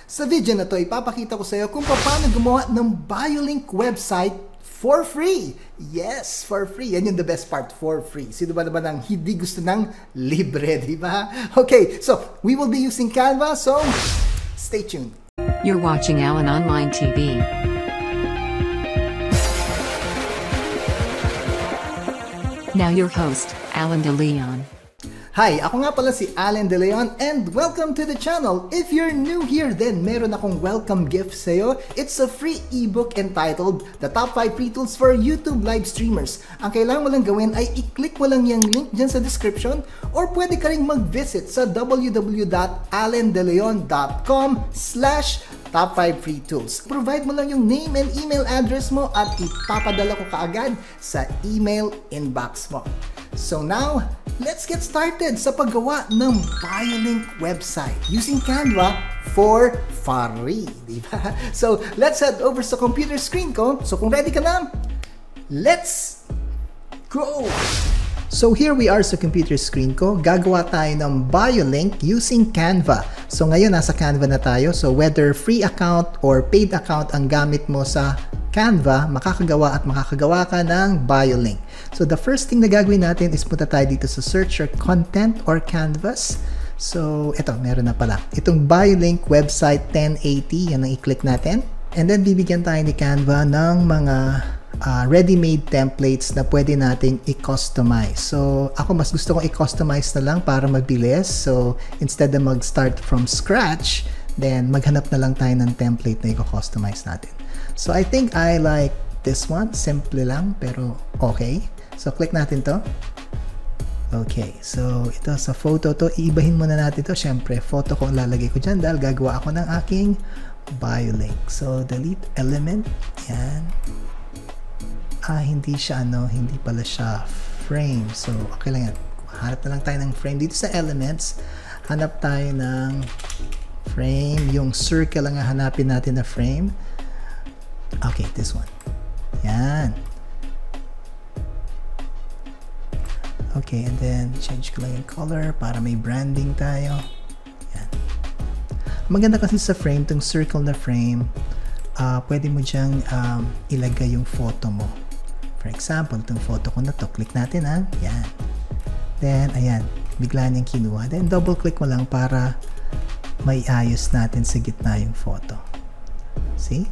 Sa video na to, ipapakita ko sa iyo kung paano gumawa ng BioLink website for free. Yes, for free. Yan yung the best part, for free. Sino ba naman ang hindi gusto ng libre, di ba? Okay, so we will be using Canva, so stay tuned. You're watching AllenOnlineTV. Now your host, Allen De Leon. Hi, ako nga pala si Allen De Leon and welcome to the channel. If you're new here, then meron akong welcome gift sa'yo. It's a free ebook entitled The Top 5 Free Tools for YouTube Live Streamers. Ang kailangan mo lang gawin ay i-click mo lang yung link dyan sa description or pwede ka ring mag-visit sa www.allendeleon.com/top 5 free tools. Provide mo lang yung name and email address mo at ipapadala ko kaagad sa email inbox mo. So now, let's get started sa paggawa ng BioLink website using Canva for free, di ba? So, let's head over sa computer screen ko. So, kung ready ka na, let's go! So, here we are sa computer screen ko. Gagawa tayo ng BioLink using Canva. So, ngayon, nasa Canva na tayo. So, whether free account or paid account ang gamit mo sa Canva, makakagawa ka ng BioLink. So, the first thing na gagawin natin is punta tayo dito sa search or content or canvas. So, ito, meron na pala. Itong BioLink website 1080, yan ang i-click natin. And then, bibigyan tayo ni Canva ng mga ready-made templates na pwede nating i-customize. So, ako mas gusto kong i-customize na lang para mabilis. So, instead na mag-start from scratch, then maghanap na lang tayo ng template na i-customize natin. So, I think I like this one. Simple lang, pero okay. So, click natin to. Okay. So, ito sa photo to. Iibahin muna natin to. Siyempre, photo ko lalagay ko dyan dahil gagawa ako ng aking BioLink. So, delete element. Yan. Hindi siya hindi pala siya frame. So, okay lang yan. Hanap na lang tayo ng frame. Dito sa elements, hanap tayo ng frame. Yung circle lang hanapin natin na frame. Okay, this one. Yan. Okay, and then change ko lang yung color para may branding tayo. Yan. Maganda kasi sa frame, itong circle na frame, pwede mo dyang ilagay yung photo mo. For example, itong photo ko na to, click natin yan. Then, ayan, bigla niyang kinuha. Then, double click mo lang para may ayos natin sa gitna yung photo. See?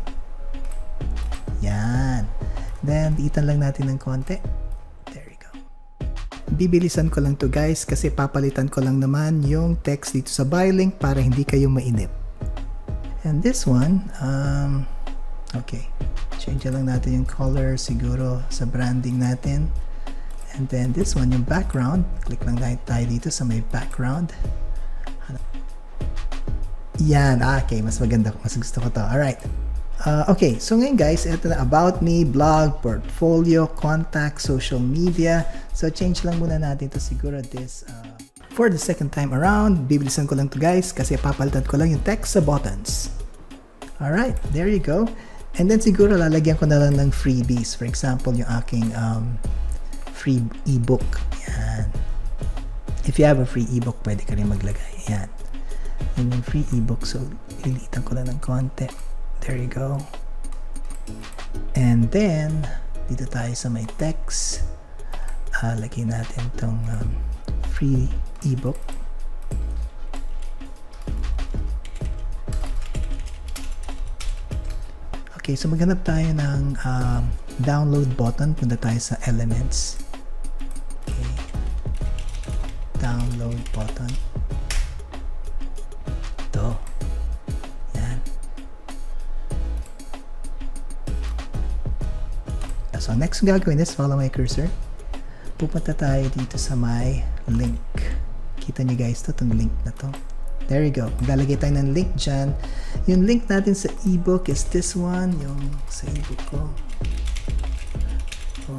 Yan. Then, diitan lang natin ng konti. There you go. Bibilisan ko lang to guys kasi papalitan ko lang naman yung text dito sa BioLink para hindi kayo mainip. And this one, okay. Change lang natin yung color siguro sa branding natin. And then this one, yung background. Click lang tayo dito sa may background. Yan. Okay. Mas maganda. Mas gusto ko to. Alright. Okay. So ngayon guys, ito na about me, blog, portfolio, contact, social media. So change lang muna natin to siguro this. For the second time around, bibilisan ko lang to guys kasi papalitan ko lang yung text sa buttons. Alright. There you go. And then siguro lalagyan ko na lang ng freebies. For example, yung aking free ebook. Yan. If you have a free ebook, pwede ka rin maglagay. Yan. Yan yung free ebook. So, lilitan ko lang ng konti. There you go. And then, dito tayo sa may text. Lagyan natin tong free ebook. Okay, so maghanap tayo ng download button. Punta tayo sa elements. Okay. Download button. Ito. Yan. So, next gagawin is follow my cursor. Pupunta tayo dito sa my link. Kita nyo guys to, itong link na to. There you go. Maglalagay tayo ng link dyan. Yung link natin sa ebook is this one. Yung sa ebook ko.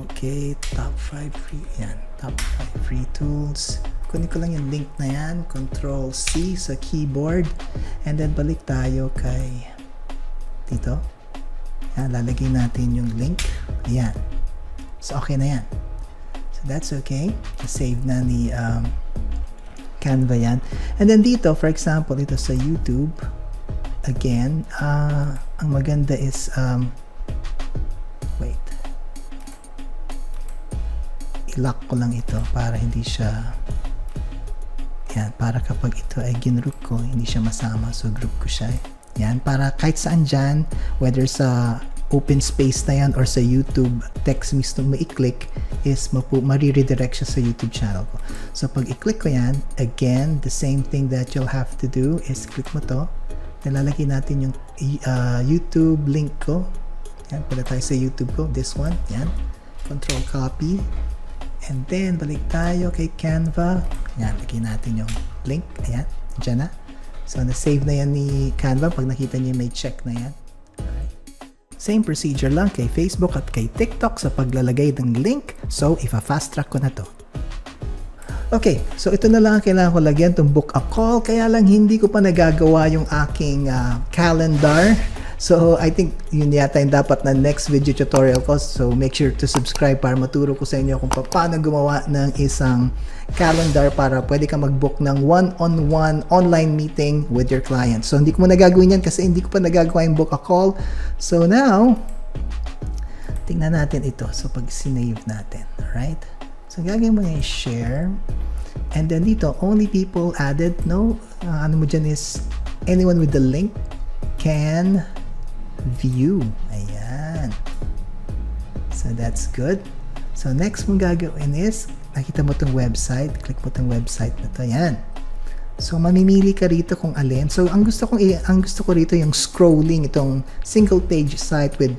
Okay. Top 5 free. Yan. Top 5 free tools. Kunin ko lang yung link na yan. Control C sa keyboard. And then balik tayo kay dito. Yan. Lalagay natin yung link. Ayan. So okay na yan. So that's okay. Save na ni Canva yan. And then dito, for example, ito sa YouTube. again, ang maganda is, wait, i-lock ko lang ito para hindi siya, yan, para kapag ito ay ginroup ko, hindi siya masama. So group ko siya. Yan, para kahit saan dyan, whether sa open space na yan or sa YouTube text mismo mo i-click, is mariredirect siya sa YouTube channel ko. So pag i-click ko yan, again, the same thing that you'll have to do is click mo to. Nalalagay natin yung YouTube link ko. Yan, pala tayo sa YouTube ko. This one, yan. Control copy. And then, balik tayo kay Canva. Yan, lagay natin yung link. Ayan, dyan na. So, na-save na yan ni Canva pag nakita niyo may check na yan. Alright. Same procedure lang kay Facebook at kay TikTok sa paglalagay ng link. So, ipa-fast track ko na to. Okay, so ito na lang ang kailangan ko lagyan, itong book a call. Kaya lang hindi ko pa nagagawa yung aking calendar. So, I think yun yata yung dapat na next video tutorial ko. So, make sure to subscribe para maturo ko sa inyo kung paano gumawa ng isang calendar para pwede ka mag-book ng one-on-one online meeting with your client. So, hindi ko mo nagagawin yan kasi hindi ko pa nagagawa yung book a call. So, now, tingnan natin ito. So, pag sinave natin. Alright? So, gagawin mo na yung share. And then dito, only people added. No? Ano mo dyan is anyone with the link can view. Ayan. So, that's good. So, next mong gagawin is, nakita mo itong website. Click mo itong website na ito. Ayan. So, mamimili ka rito kung alin. So, ang gusto ko rito yung scrolling, itong single page site with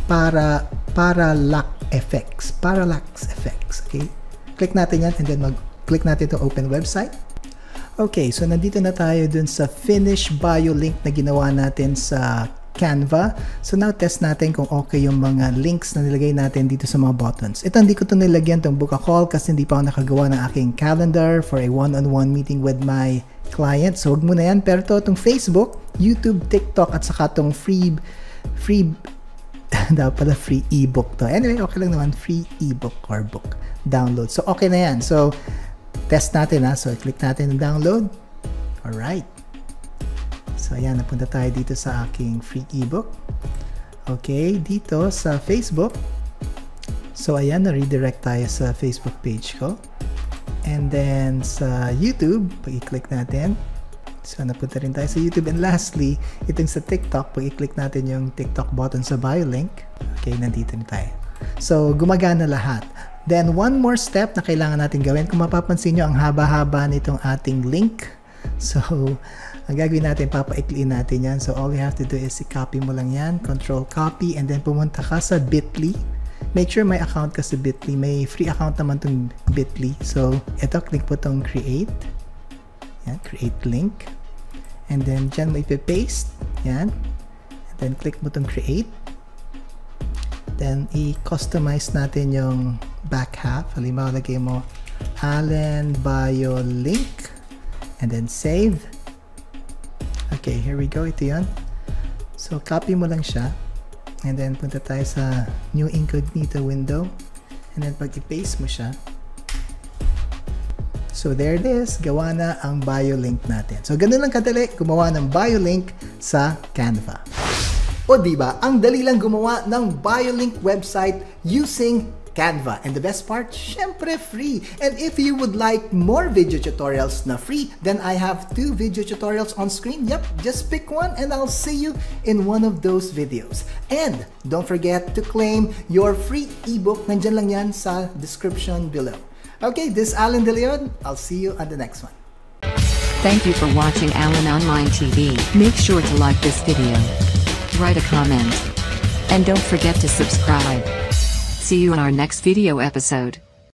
parallax effects. Parallax effects. Okay? Click natin yan and then mag-click natin itong open website. Okay, so nandito na tayo dun sa finish bio link na ginawa natin sa Canva. So now test natin kung okay yung mga links na nilagay natin dito sa mga buttons. Ito hindi ko ito nilagyan itong book a call kasi hindi pa ako nakagawa ng aking calendar for a one-on-one meeting with my client. So wag muna yan. Pero itong Facebook, YouTube, TikTok at saka itong free dapat pala free ebook to. Anyway, okay lang naman. Free ebook or book download. So okay na yan. So test natin ha. So click natin ng download. Alright. So ayan, napunta tayo dito sa aking free ebook. Okay, dito sa Facebook. So ayan, na-redirect tayo sa Facebook page ko. And then sa YouTube, pag i-click natin. So napunta rin tayo sa YouTube. And lastly, itong sa TikTok, pag i-click natin yung TikTok button sa bio link. Okay, nandito na tayo. So gumagana lahat. Then one more step na kailangan natin gawin. Kung mapapansin nyo, ang haba-haba nitong ating link. So ang gagawin natin, papaikliin natin yan. So all we have to do is i-copy mo lang yan. Control copy and then pumunta ka sa bit.ly. Make sure may account ka sa bit.ly. May free account naman itong bit.ly. So ito, click po itong create. Yan, create link. And then dyan mo ipipaste. Yan. And then click mo itong create. Then i-customize natin yung back half. Halimbawa, lagay mo Allen bio link. And then save. Okay, here we go. Ito yun. So, copy mo lang siya. And then, punta tayo sa new incognito window. And then, pag i-paste mo siya. So, there it is. Gawa na ang bio link natin. So, ganun lang kadali gumawa ng bio link sa Canva. O diba, ang dali lang gumawa ng bio link website using Canva. And the best part, syempre free. And if you would like more video tutorials na free, then I have 2 video tutorials on screen. Yep, just pick one and I'll see you in one of those videos. And don't forget to claim your free ebook. Nandyan lang yan sa description below. Okay, this is Allen De Leon. I'll see you on the next one. Thank you for watching Allen Online TV. Make sure to like this video, write a comment, and don't forget to subscribe. See you in our next video episode.